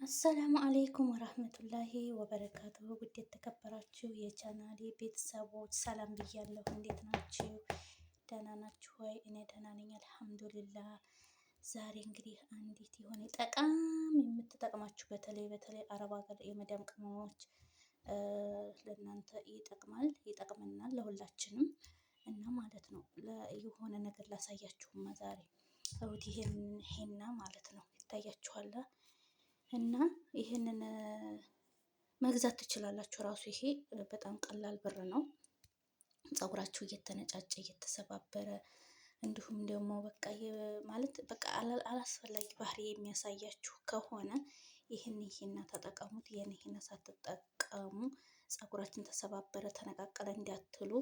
አሰላሙ አሌይኩም ወራህመቱላሂ ወበረካቱሁ። ውድ የተከበራችሁ የቻናሌ ቤተሰቦች ሰላም ብያለሁ። እንዴት ናችሁ? ደህና ናችሁ ወይ? እኔ ደህና ነኝ አልሐምዱሊላህ። ዛሬ እንግዲህ አንዲት የሆነ ጠቃሚ የምትጠቅማችሁ በተለይ አረብ ሀገር የመዳም ቅመሞች ለእናንተ ይጠቅመናል ለሁላችንም እና ማለት ነው። የሆነ ነገር ላሳያችሁማ ዛሬ እውት ይሄን ሄና ማለት ነው ይታያችኋል። እና ይሄንን መግዛት ትችላላችሁ። ራሱ ይሄ በጣም ቀላል ብር ነው። ፀጉራችሁ እየተነጫጨ እየተሰባበረ እንዲሁም ደግሞ በቃ ማለት በቃ አላስፈላጊ ባህሪ የሚያሳያችሁ ከሆነ ይሄን ተጠቀሙት። ይሄን ሳትጠቀሙ ፀጉራችን ተሰባበረ ተነቃቀለ እንዳትሉ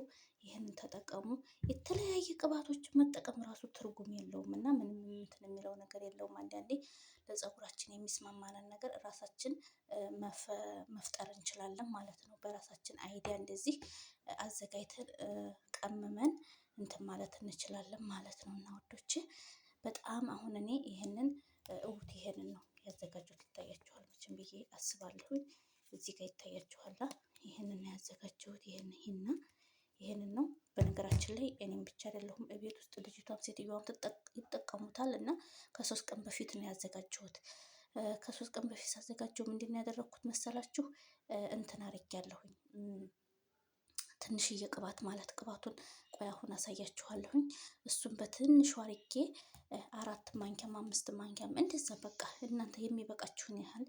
ይሄንን ተጠቀሙ። የተለያየ ቅባቶችን መጠቀም ራሱ ትርጉም የለውም እና ምንም እንትን የሚለው ነገር የለውም። አንዳንዴ ለፀጉራችን የሚስማማንን ነገር ራሳችን መፍጠር እንችላለን ማለት ነው። በራሳችን አይዲያ እንደዚህ አዘጋጅተን ቀምመን እንትን ማለት እንችላለን ማለት ነው። እና ወዶቼ በጣም አሁን እኔ ይሄንን ይሄንን ነው ያዘጋጀሁት። ይታያችኋል መቼም ብዬ አስባለሁኝ። እዚህ ጋር ይታያችኋል። ይሄንን ነው ያዘጋጀሁት። ይሄንን ነው። በነገራችን ላይ እኔም ብቻ አይደለሁም ቤት ውስጥ ልጅቷም ሴትዮዋም ይጠቀሙታል። እና ከ3 ቀን በፊት ነው ያዘጋጀሁት። ከ3 ቀን በፊት ሳዘጋጀው ምንድን ነው ያደረኩት መሰላችሁ? እንትን አድርጌያለሁኝ ትንሽዬ ቅባት ማለት ቅባቱን ቆይ አሁን አሳያችኋለሁኝ። እሱን በትንሹ አድርጌ 4 ማንኪያም 5 ማንኪያም እንደዛ በቃ እናንተ የሚበቃችሁን ያህል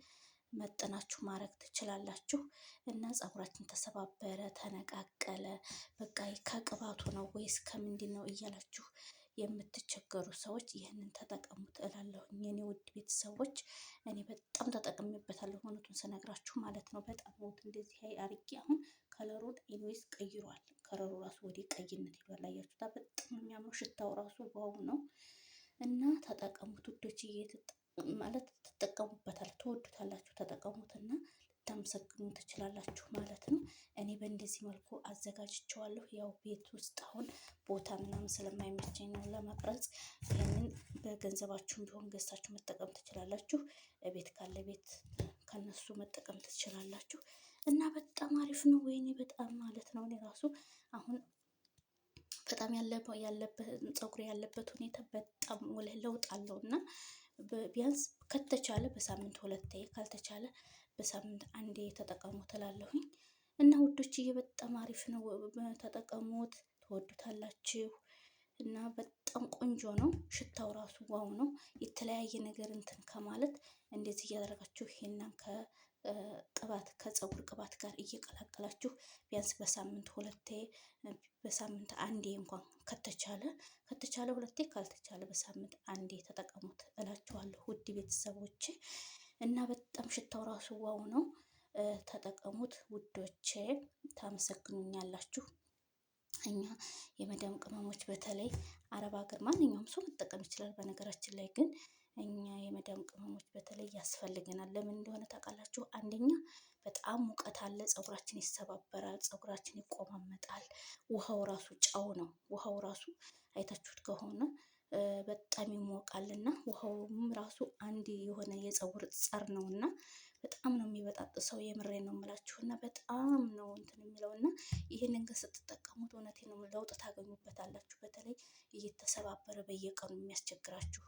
መጠናችሁ ማድረግ ትችላላችሁ። እና ፀጉራችን ተሰባበረ ተነቃቀለ በቃ ከቅባቱ ነው ወይስ ከምንድን ነው እያላችሁ የምትቸገሩ ሰዎች ይህንን ተጠቀሙት እላለሁኝ። የኔ ውድ ቤተሰቦች እኔ በጣም ተጠቅሜበታለሁ እውነቱን ስነግራችሁ ማለት ነው። በጣም ውድ እንደዚህ አድርጌ አሁን ከለሩን ኢንዌስ ቀይሯል። ከለሩ ራሱ ወደ ቀይነት ሄዷል። አያችሁታ? በጣም የሚያምሩ ሽታው ራሱ ዋው ነው። እና ተጠቀሙት ውዶችዬ። ማለት ትጠቀሙበታል ትወዱታላችሁ። ተጠቀሙትና ልታመሰግኑ ትችላላችሁ ማለት ነው። እኔ በእንደዚህ መልኩ አዘጋጅቼዋለሁ። ያው ቤት ውስጥ አሁን ቦታ ምናምን ስለማይመቸኝ ነው ለመቅረጽ። ይህንን በገንዘባችሁ ቢሆን ገዝታችሁ መጠቀም ትችላላችሁ። ቤት ካለ ቤት ከነሱ መጠቀም ትችላላችሁ። እና በጣም አሪፍ ነው። ወይኔ በጣም ማለት ነው። እኔ ራሱ አሁን በጣም ያለበት ፀጉር ያለበት ሁኔታ በጣም ለውጥ አለው። እና ቢያንስ ከተቻለ በሳምንት 2 ካልተቻለ በሳምንት 1 ተጠቀሙት እላለሁኝ። እና ውዶችዬ በጣም አሪፍ ነው። ተጠቀሙት፣ ትወዱታላችሁ። እና በጣም ቆንጆ ነው። ሽታው ራሱ ዋው ነው። የተለያየ ነገር እንትን ከማለት እንደዚህ እያደረጋችሁ ይሄንን ከፀጉር ቅባት ጋር እየቀላቀላችሁ ቢያንስ በሳምንት 2 በሳምንት 1 እንኳን ከተቻለ 2 ካልተቻለ በሳምንት 1 ተጠቀሙት እላችኋለሁ ውድ ቤተሰቦቼ። እና በጣም ሽታው ራሱ ዋው ነው። ተጠቀሙት ውዶቼ፣ ታመሰግኑኛላችሁ። እኛ የመዳም ቅመሞች በተለይ አረብ ሀገር ማንኛውም ሰው መጠቀም ይችላል። በነገራችን ላይ ግን እኛ የመዳም ቅመሞች በተለይ ያስፈልገናል። ለምን እንደሆነ ታውቃላችሁ? አንደኛ በጣም ሙቀት አለ፣ ፀጉራችን ይሰባበራል፣ ፀጉራችን ይቆማመጣል። ውሃው ራሱ ጨው ነው። ውሃው ራሱ አይታችሁት ከሆነ በጣም ይሞቃልና ውሃውም ራሱ አንድ የሆነ የፀጉር ጸር ነውና በጣም ነው የሚበጣጥሰው። የምሬ ነው የምላችሁና በጣም ነው እንትን የሚለውና ይሄንን ግን ስትጠቀሙት እውነቴን ነው ለውጥ ታገኙበታላችሁ። በተለይ እየተሰባበረ በየቀኑ የሚያስቸግራችሁ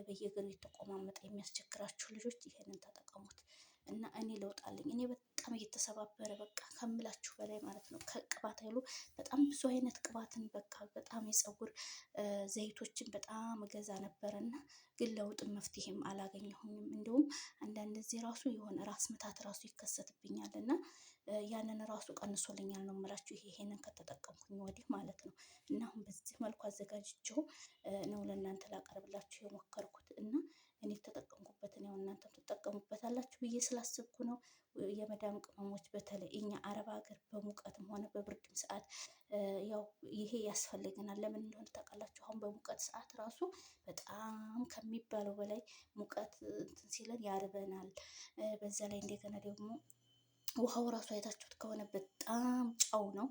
በየቀኑ የተቆማመጠ የሚያስቸግራችሁ ልጆች ይሄንን ተጠቀሙት። እና እኔ ለውጥ አለኝ። እኔ በጣም እየተሰባበረ በቃ ከምላችሁ በላይ ማለት ነው። ከቅባት ኃይሉ በጣም ብዙ አይነት ቅባትን በቃ በጣም የፀጉር ዘይቶችን በጣም እገዛ ነበረና ግን ለውጥም መፍትሄም አላገኘሁኝም። እንዲሁም አንዳንድ ጊዜ ራሱ የሆነ ራስ ምታት ራሱ ይከሰትብኛል እና ያንን ራሱ ቀንሶልኛል ነው የምላችሁ። ይሄንን ከተጠቀምኩኝ ወዲህ ማለት ነው። እና አሁን በዚህ መልኩ አዘጋጅቼው ነው ለእናንተ ላቀርብላችሁ የሞከርኩት። እና እኔ ተጠቀምኩበትን ያው እናንተም ትጠቀሙበታላችሁ ብዬ ስላሰብኩ ነው። የመዳም ቅመሞች በተለይ እኛ አረብ ሀገር በሙቀትም ሆነ በብርድም ሰዓት ያው ይሄ ያስፈልገናል። ለምን እንደሆነ ታውቃላችሁ? አሁን በሙቀት ሰዓት ራሱ በጣም ከሚባለው በላይ ሙቀት እንትን ሲለን ያርበናል። በዛ ላይ እንደገና ደግሞ ውሃው ራሱ አይታችሁት ከሆነ በጣም ጨው ነው።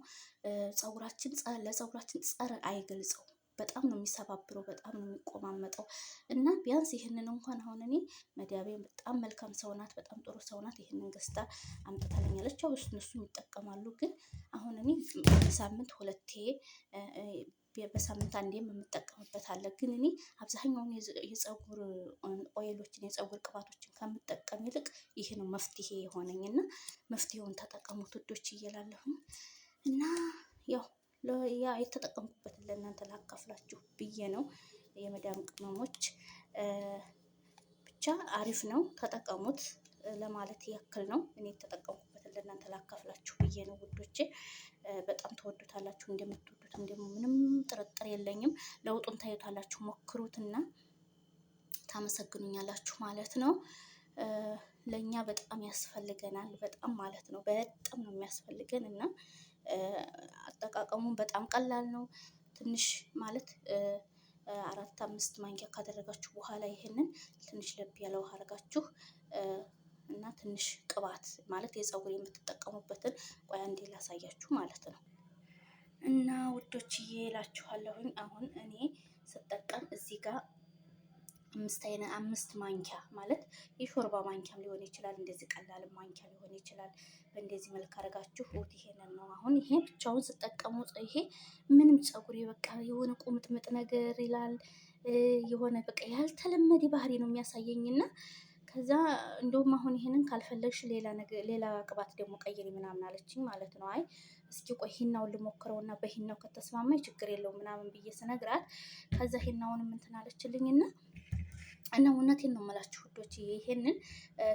ለፀጉራችን ጸረ አይገልጸውም። በጣም ነው የሚሰባብረው፣ በጣም ነው የሚቆማመጠው። እና ቢያንስ ይህንን እንኳን አሁን እኔ መዲያቤን በጣም መልካም ሰው ናት፣ በጣም ጥሩ ሰው ናት። ይህንን ገዝታ አምጥታለኛለች። ያው እነሱ ይጠቀማሉ። ግን አሁን እኔ በሳምንት ሁለቴ በሳምንት አንዴም የምጠቀምበት አለ። ግን እኔ አብዛኛውን የፀጉር ኦይሎችን የፀጉር ቅባቶችን ከምጠቀም ይልቅ ይሄ ነው መፍትሄ የሆነኝ እና መፍትሄውን ተጠቀሙት ውዶች እየላለሁኝ እና ያው ያ የተጠቀምኩበትን ለእናንተ ላካፍላችሁ ብዬ ነው። የመዳም ቅመሞች ብቻ አሪፍ ነው፣ ተጠቀሙት ለማለት ያክል ነው። እኔ የተጠቀምኩበትን ለእናንተ ላካፍላችሁ ብዬ ነው ውዶቼ። በጣም ተወዱታላችሁ፣ እንደምትወዱት ደግሞ ምንም ጥርጥር የለኝም። ለውጡን ታዩታላችሁ። ሞክሩትና ታመሰግኑኛላችሁ ማለት ነው። ለእኛ በጣም ያስፈልገናል፣ በጣም ማለት ነው። በጣም ነው የሚያስፈልገን እና አጠቃቀሙን በጣም ቀላል ነው። ትንሽ ማለት 4-5 ማንኪያ ካደረጋችሁ በኋላ ይሄንን ትንሽ ለብ ያለ ውሃ አድርጋችሁ እና ትንሽ ቅባት ማለት የፀጉር የምትጠቀሙበትን ቆይ አንዴ ላሳያችሁ ማለት ነው። እና ውዶችዬ እላችኋለሁኝ አሁን እኔ ስጠቀም እዚህ ጋር 5 ማንኪያ ማለት የሾርባ ማንኪያም ሊሆን ይችላል፣ እንደዚህ ቀላል ማንኪያ ሊሆን ይችላል። በእንደዚህ መልክ አድርጋችሁ ይሄንን ነው አሁን ይሄ ብቻውን ስጠቀሙ ይሄ ምንም ፀጉሬ በቃ የሆነ ቁምጥምጥ ነገር ይላል። የሆነ በቃ ያልተለመደ ባህሪ ነው የሚያሳየኝና ከዛ እንደውም አሁን ይሄንን ካልፈለግሽ ሌላ ቅባት ደግሞ ቀይሪ ምናምን አለችኝ ማለት ነው። አይ እስኪ ቆይ ሂናውን ልሞክረውና በሂናው ከተስማማኝ ችግር የለውም ምናምን ብዬ ስነግራት ከዛ ሂናውንም እንትን አለችልኝና እና እውነቴን ነው የምላችሁ ውዶች፣ ይሄንን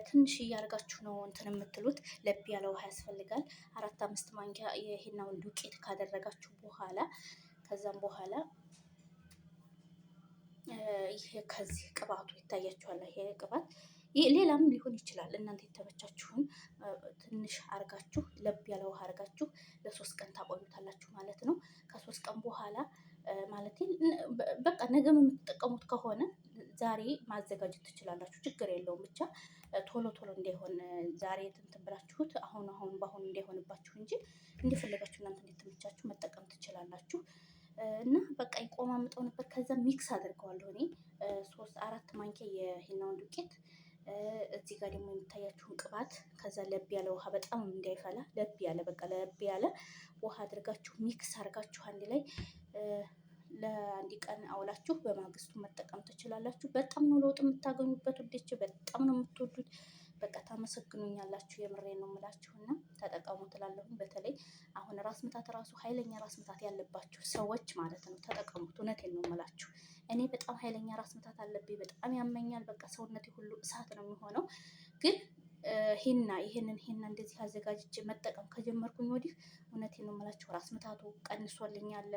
ትንሽ እያደረጋችሁ ነው እንትን የምትሉት። ለብ ያለ ውሃ ያስፈልጋል። 4-5 ማንኪያ የሂናውን ዱቄት ካደረጋችሁ በኋላ ከዛም በኋላ ይሄ ከዚህ ቅባቱ ይታያችኋል። ይሄ ቅባት ሌላም ሊሆን ይችላል። እናንተ የተመቻችሁን ትንሽ አርጋችሁ ለብ ያለ ውሃ አርጋችሁ ለ3 ቀን ታቆዩታላችሁ ማለት ነው። ከ3 ቀን በኋላ ማለት በቃ ነገም የምትጠቀሙት ከሆነ ዛሬ ማዘጋጀት ትችላላችሁ፣ ችግር የለውም። ብቻ ቶሎ ቶሎ እንዳይሆን ዛሬ እንትን ብላችሁት በአሁኑ እንዳይሆንባችሁ እንጂ እንደፈለጋችሁ እናንተ እንደተመቻችሁ መጠቀም ትችላላችሁ። እና በቃ ይቆማምጠው ነበር። ከዛ ሚክስ አድርገዋለሁ እኔ 3-4 ማንኪያ የሂናውን ዱቄት እዚህ ጋር ደግሞ የሚታያችሁን ቅባት ከዛ ለብ ያለ ውሃ በጣም እንዳይፈላ ለብ ያለ ውሃ አድርጋችሁ ሚክስ አድርጋችሁ አንድ ላይ ለአንድ ቀን አውላችሁ በማግስቱ መጠቀም ትችላላችሁ። በጣም ነው ለውጥ የምታገኙበት ውዶቼ፣ በጣም ነው የምትወዱት። በቃ ታመሰግኑኛላችሁ። የምሬን ነው የምላችሁና ተጠቀሙ ትላለሁኝ። በተለይ አሁን ራስ ምታት ራሱ ኃይለኛ ራስ ምታት ያለባችሁ ሰዎች ማለት ነው ተጠቀሙት። እውነቴን ነው የምላችሁ። እኔ በጣም ኃይለኛ ራስ ምታት አለብኝ፣ በጣም ያመኛል። በቃ ሰውነቴ ሁሉ እሳት ነው የሚሆነው። ግን ይሄንን ሂና እንደዚህ አዘጋጅቼ መጠቀም ከጀመርኩኝ ወዲህ እውነቴን ነው የምላችሁ ራስ ምታቱ ቀንሶልኛል።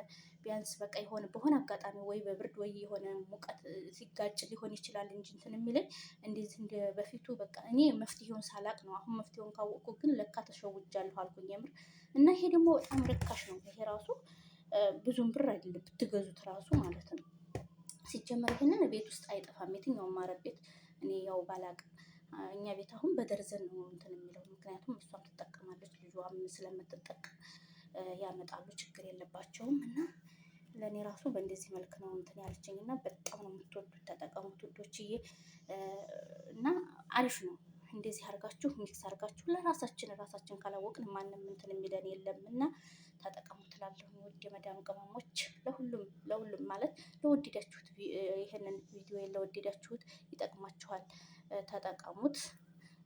ቢያንስ በቃ በሆነ አጋጣሚ ወይ በብርድ ወይ የሆነ ሙቀት ሲጋጭ ሊሆን ይችላል እንጂ እንትን የሚለኝ እንደዚህ እንደ በፊቱ በቃ እኔ መፍትሄውን ሳላቅ ነው። አሁን መፍትሄውን ካወቅኩ ግን ለካ ተሸውጃለሁ አልኩኝ የምር። እና ይሄ ደግሞ በጣም ርካሽ ነው። ይሄ ራሱ ብዙም ብር አይደለም ብትገዙት ራሱ ማለት ነው። ሲጀመር ይሄንን ቤት ውስጥ አይጠፋም። የትኛውም አረብ ቤት እኔ ያው ባላቅም እኛ ቤት አሁን በደርዘን ነው እንትን የሚለው። ምክንያቱም እሷም ትጠቀማለች ልጇም ስለምትጠቀም ያመጣሉ፣ ችግር የለባቸውም። እና ለእኔ ራሱ በእንደዚህ መልክ ነው እንትን ያለችኝ እና በጣም ነው የምትወዱት፣ ተጠቀሙት ውዶችዬ። እና አሪፍ ነው። እንደዚህ አርጋችሁ ሚክስ አርጋችሁ ራሳችን ካላወቅን ማንም እንትን የሚለን የለም እና ተጠቀሙ ትላለሁ። ውድ የመዳም ቅመሞች፣ ለሁሉም ማለት ለወደዳችሁት ይሄንን ቪዲዮ ለወደዳችሁት ይጠቅማችኋል፣ ተጠቀሙት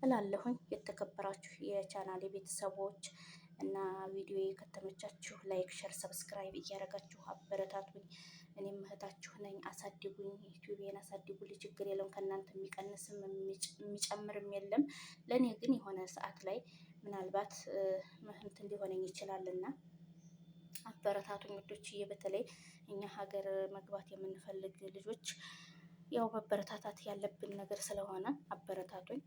እላለሁኝ። የተከበራችሁ የቻናሌ ቤተሰቦች እና ቪዲዮ ከተመቻችሁ ላይክ፣ ሸር፣ ሰብስክራይብ እያደረጋችሁ አበረታቱኝ። እኔም እህታችሁ ነኝ። አሳድጉኝ፣ ዩቲዩቤን አሳድጉልኝ። ችግር የለውም። ከእናንተ የሚቀንስም የሚጨምርም የለም። ለእኔ ግን የሆነ ሰዓት ላይ ምናልባት እንትን ሊሆነኝ ይችላልና አበረታቱኝ ውዶችዬ። በተለይ እኛ ሀገር መግባት የምንፈልግ ልጆች ያው መበረታታት ያለብን ነገር ስለሆነ አበረታቱኝ፣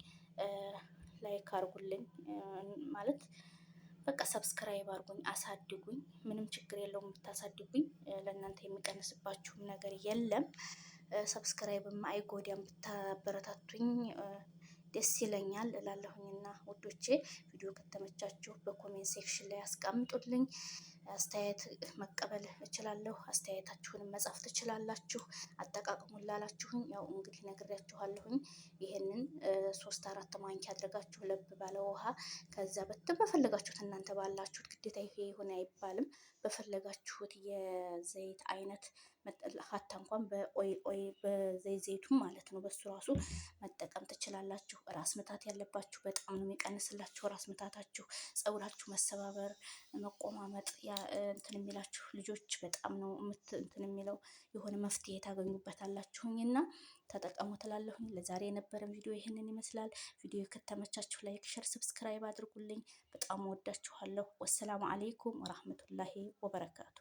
ላይክ አርጉልኝ ማለት በቃ ሰብስክራይብ አርጉኝ፣ አሳድጉኝ። ምንም ችግር የለውም ብታሳድጉኝ፣ ለእናንተ የሚቀንስባችሁም ነገር የለም። ሰብስክራይብም አይጎዳም፣ ብታበረታቱኝ ደስ ይለኛል እላለሁኝና ውዶቼ፣ ቪዲዮ ከተመቻችሁ በኮሜንት ሴክሽን ላይ አስቀምጡልኝ። አስተያየት መቀበል እችላለሁ። አስተያየታችሁንም መጻፍ ትችላላችሁ። አጠቃቅሙን ላላችሁኝ ያው እንግዲህ ነግሬያችኋለሁኝ። ይሄንን 3-4 ማንኪያ አድርጋችሁ ለብ ባለ ውሃ ከዛ በፈለጋችሁት እናንተ ባላችሁት ግዴታ ይሄ ይሁን አይባልም። በፈለጋችሁት የዘይት አይነት ሀታ እንኳን በዘይት ዘይቱን ማለት ነው በሱ ራሱ መጠቀም ትችላላችሁ። ራስ ምታት ያለባችሁ በጣም ነው የሚቀንስላችሁ ራስ ምታታችሁ፣ ፀጉራችሁ መሰባበር፣ መቆማመጥ እንትን የሚላችሁ ልጆች በጣም ነው እንትን የሚለው የሆነ መፍትሄ ታገኙበታላችሁኝ እና ተጠቀሙ ትላለሁኝ። ለዛሬ የነበረን ቪዲዮ ይህንን ይመስላል። ቪዲዮ ከተመቻችሁ ላይክ፣ ሸር፣ ሰብስክራይብ አድርጉልኝ። በጣም ወዳችኋለሁ። ወሰላሙ አሌይኩም ወራህመቱላሂ ወበረካቱ።